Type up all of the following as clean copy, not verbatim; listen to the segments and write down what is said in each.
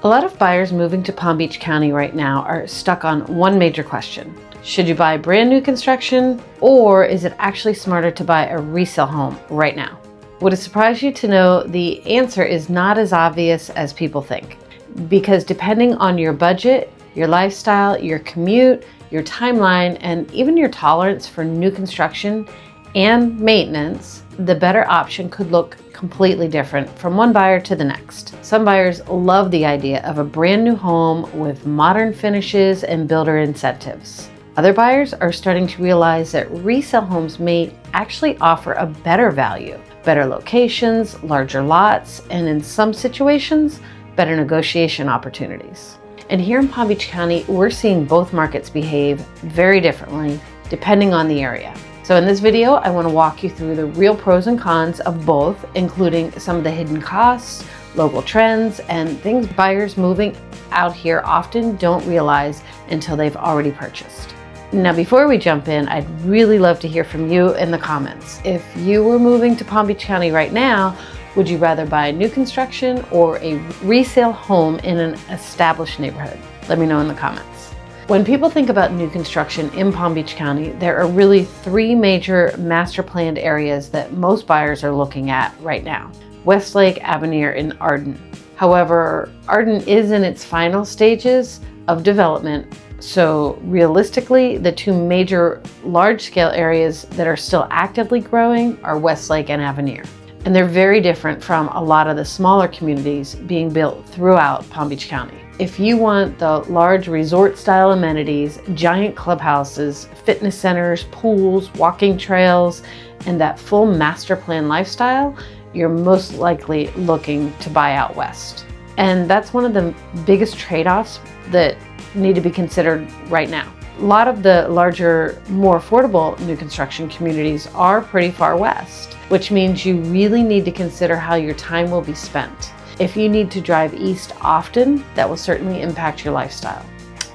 A lot of buyers moving to Palm Beach County right now are stuck on one major question. Should you buy brand new construction, or is it actually smarter to buy a resale home right now? Would it surprise you to know the answer is not as obvious as people think? Because depending on your budget, your lifestyle, your commute, your timeline, and even your tolerance for new construction and maintenance, the better option could look completely different from one buyer to the next. Some buyers love the idea of a brand new home with modern finishes and builder incentives. Other buyers are starting to realize that resale homes may actually offer a better value, better locations, larger lots, and in some situations, better negotiation opportunities. And here in Palm Beach County, we're seeing both markets behave very differently depending on the area. So in this video, I want to walk you through the real pros and cons of both, including some of the hidden costs, local trends, and things buyers moving out here often don't realize until they've already purchased. Now, before we jump in, I'd really love to hear from you in the comments. If you were moving to Palm Beach County right now, would you rather buy a new construction or a resale home in an established neighborhood? Let me know in the comments. When people think about new construction in Palm Beach County, there are really three major master planned areas that most buyers are looking at right now: Westlake, Avenir, and Arden. However, Arden is in its final stages of development, so realistically, the two major large-scale areas that are still actively growing are Westlake and Avenir. And they're very different from a lot of the smaller communities being built throughout Palm Beach County. If you want the large resort-style amenities, giant clubhouses, fitness centers, pools, walking trails, and that full master plan lifestyle, you're most likely looking to buy out west. And that's one of the biggest trade-offs that need to be considered right now. A lot of the larger, more affordable new construction communities are pretty far west, which means you really need to consider how your time will be spent. If you need to drive east often, that will certainly impact your lifestyle.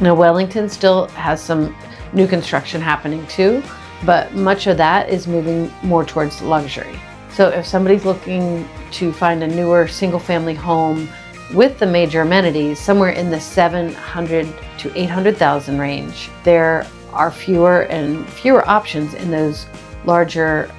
Now, Wellington still has some new construction happening too, but much of that is moving more towards luxury. So if somebody's looking to find a newer single-family home with the major amenities, somewhere in the $700,000 to $800,000 range, there are fewer and fewer options in those larger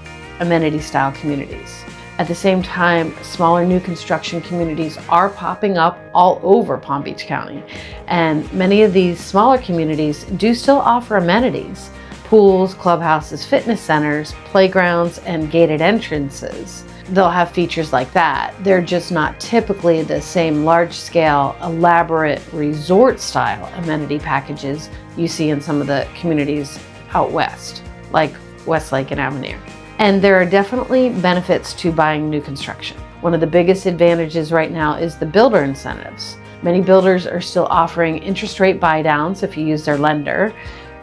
amenity-style communities. At the same time, smaller new construction communities are popping up all over Palm Beach County, and many of these smaller communities do still offer amenities: pools, clubhouses, fitness centers, playgrounds, and gated entrances. They'll have features like that. They're just not typically the same large-scale, elaborate resort-style amenity packages you see in some of the communities out west, like Westlake and Avenir. And there are definitely benefits to buying new construction. One of the biggest advantages right now is the builder incentives. Many builders are still offering interest rate buy-downs if you use their lender,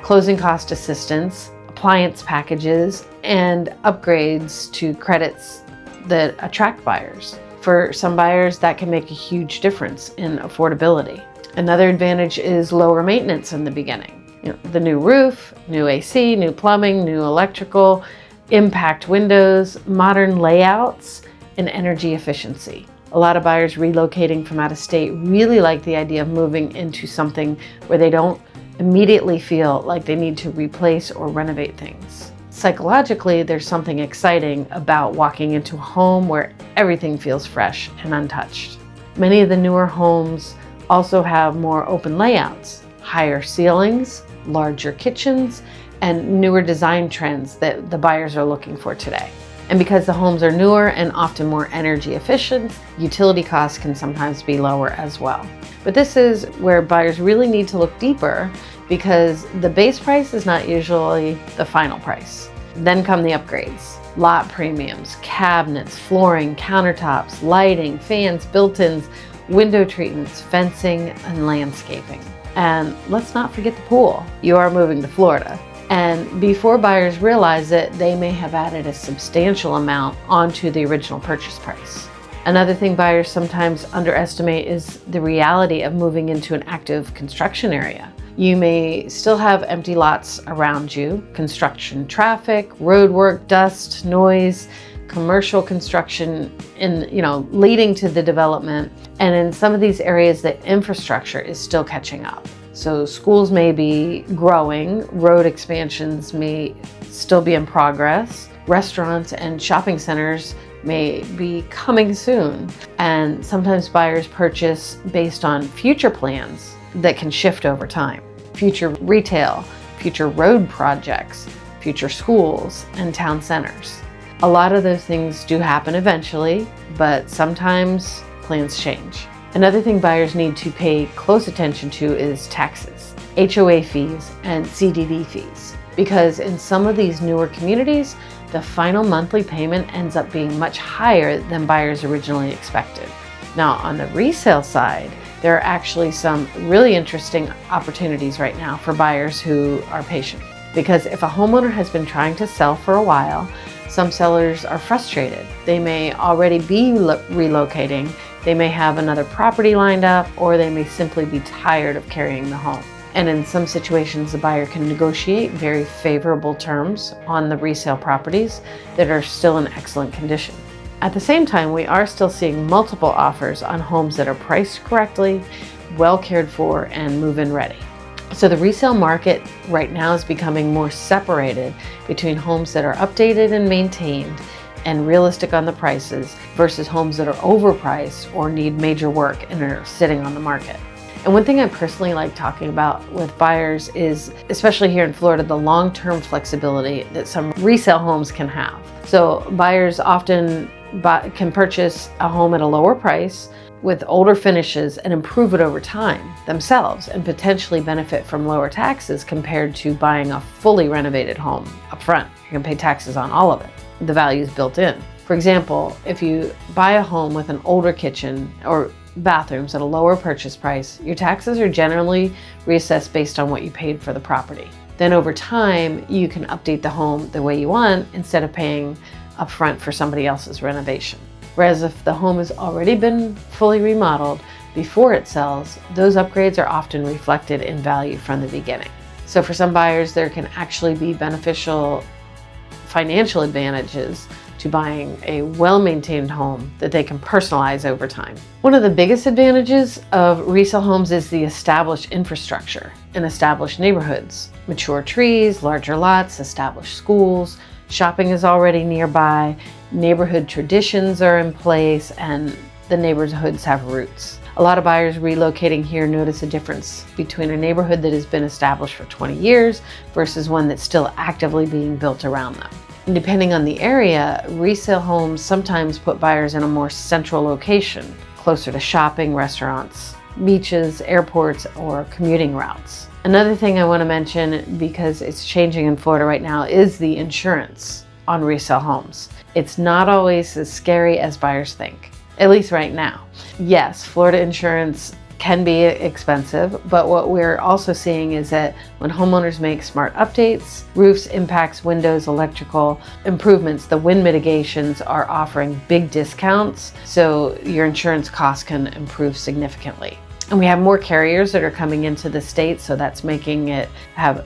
closing cost assistance, appliance packages, and upgrades to credits that attract buyers. For some buyers, that can make a huge difference in affordability. Another advantage is lower maintenance in the beginning. The new roof, new AC, new plumbing, new electrical, impact windows, modern layouts, and energy efficiency. A lot of buyers relocating from out of state really like the idea of moving into something where they don't immediately feel like they need to replace or renovate things. Psychologically, there's something exciting about walking into a home where everything feels fresh and untouched. Many of the newer homes also have more open layouts, higher ceilings, larger kitchens, and newer design trends that the buyers are looking for today. And because the homes are newer and often more energy efficient, utility costs can sometimes be lower as well. But this is where buyers really need to look deeper, because the base price is not usually the final price. Then come the upgrades: lot premiums, cabinets, flooring, countertops, lighting, fans, built-ins, window treatments, fencing, and landscaping. And let's not forget the pool. You are moving to Florida. And before buyers realize it, they may have added a substantial amount onto the original purchase price. Another thing buyers sometimes underestimate is the reality of moving into an active construction area. You may still have empty lots around you, construction traffic, road work, dust, noise, commercial construction leading to the development. And in some of these areas, the infrastructure is still catching up. So schools may be growing, road expansions may still be in progress, restaurants and shopping centers may be coming soon. And sometimes buyers purchase based on future plans that can shift over time. Future retail, future road projects, future schools, and town centers. A lot of those things do happen eventually, but sometimes plans change. Another thing buyers need to pay close attention to is taxes, HOA fees, and CDD fees. Because in some of these newer communities, the final monthly payment ends up being much higher than buyers originally expected. Now, on the resale side, there are actually some really interesting opportunities right now for buyers who are patient. Because if a homeowner has been trying to sell for a while, some sellers are frustrated. They may already be relocating, they may have another property lined up, or they may simply be tired of carrying the home. And in some situations, the buyer can negotiate very favorable terms on the resale properties that are still in excellent condition. At the same time, we are still seeing multiple offers on homes that are priced correctly, well cared for, and move-in ready. So the resale market right now is becoming more separated between homes that are updated and maintained and realistic on the prices versus homes that are overpriced or need major work and are sitting on the market. And one thing I personally like talking about with buyers is, especially here in Florida, the long-term flexibility that some resale homes can have. So buyers often can purchase a home at a lower price with older finishes and improve it over time themselves and potentially benefit from lower taxes compared to buying a fully renovated home up front. You're gonna pay taxes on all of it. The value is built in. For example, if you buy a home with an older kitchen or bathrooms at a lower purchase price, your taxes are generally reassessed based on what you paid for the property. Then over time, you can update the home the way you want instead of paying upfront for somebody else's renovation. Whereas if the home has already been fully remodeled before it sells, those upgrades are often reflected in value from the beginning. So for some buyers, there can actually be beneficial financial advantages to buying a well-maintained home that they can personalize over time. One of the biggest advantages of resale homes is the established infrastructure in established neighborhoods. Mature trees, larger lots, established schools, shopping is already nearby, neighborhood traditions are in place, and the neighborhoods have roots. A lot of buyers relocating here notice a difference between a neighborhood that has been established for 20 years versus one that's still actively being built around them. And depending on the area, resale homes sometimes put buyers in a more central location, closer to shopping, restaurants, beaches, airports, or commuting routes. Another thing I want to mention, because it's changing in Florida right now, is the insurance on resale homes. It's not always as scary as buyers think, at least right now. Yes, Florida insurance can be expensive, but what we're also seeing is that when homeowners make smart updates, roofs, impacts, windows, electrical improvements, the wind mitigations are offering big discounts, so your insurance costs can improve significantly. And we have more carriers that are coming into the state, so that's making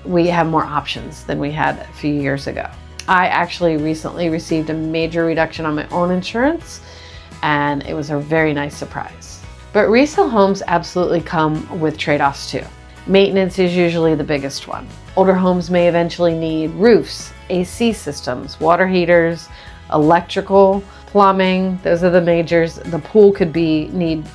we have more options than we had a few years ago. I actually recently received a major reduction on my own insurance, and it was a very nice surprise. But resale homes absolutely come with trade-offs too. Maintenance is usually the biggest one. Older homes may eventually need roofs, AC systems, water heaters, electrical, plumbing. Those are the majors. The pool could need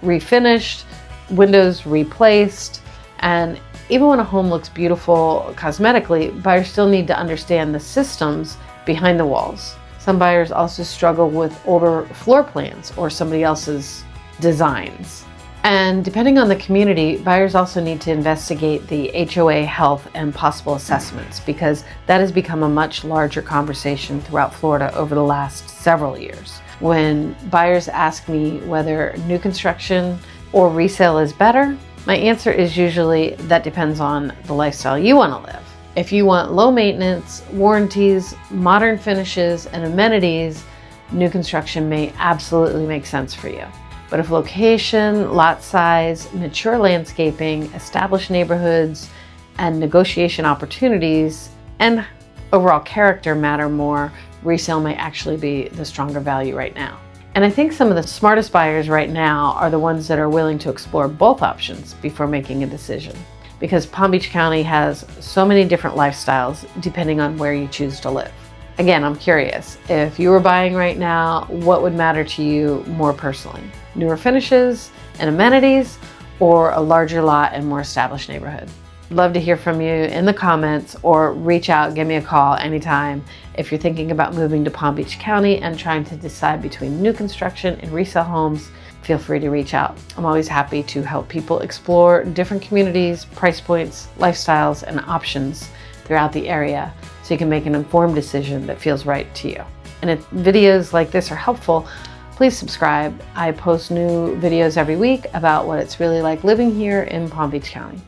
refinished, windows replaced, and even when a home looks beautiful cosmetically, buyers still need to understand the systems behind the walls. Some buyers also struggle with older floor plans or somebody else's designs. And depending on the community, buyers also need to investigate the HOA health and possible assessments, because that has become a much larger conversation throughout Florida over the last several years. When buyers ask me whether new construction or resale is better, my answer is usually that depends on the lifestyle you want to live. If you want low maintenance, warranties, modern finishes, and amenities, new construction may absolutely make sense for you. But if location, lot size, mature landscaping, established neighborhoods, and negotiation opportunities, and overall character matter more, resale may actually be the stronger value right now. And I think some of the smartest buyers right now are the ones that are willing to explore both options before making a decision. Because Palm Beach County has so many different lifestyles depending on where you choose to live. Again, I'm curious, if you were buying right now, what would matter to you more personally? Newer finishes and amenities, or a larger lot and more established neighborhood? Love to hear from you in the comments, or reach out, give me a call anytime. If you're thinking about moving to Palm Beach County and trying to decide between new construction and resale homes, feel free to reach out. I'm always happy to help people explore different communities, price points, lifestyles, and options throughout the area so you can make an informed decision that feels right to you. And if videos like this are helpful, please subscribe. I post new videos every week about what it's really like living here in Palm Beach County.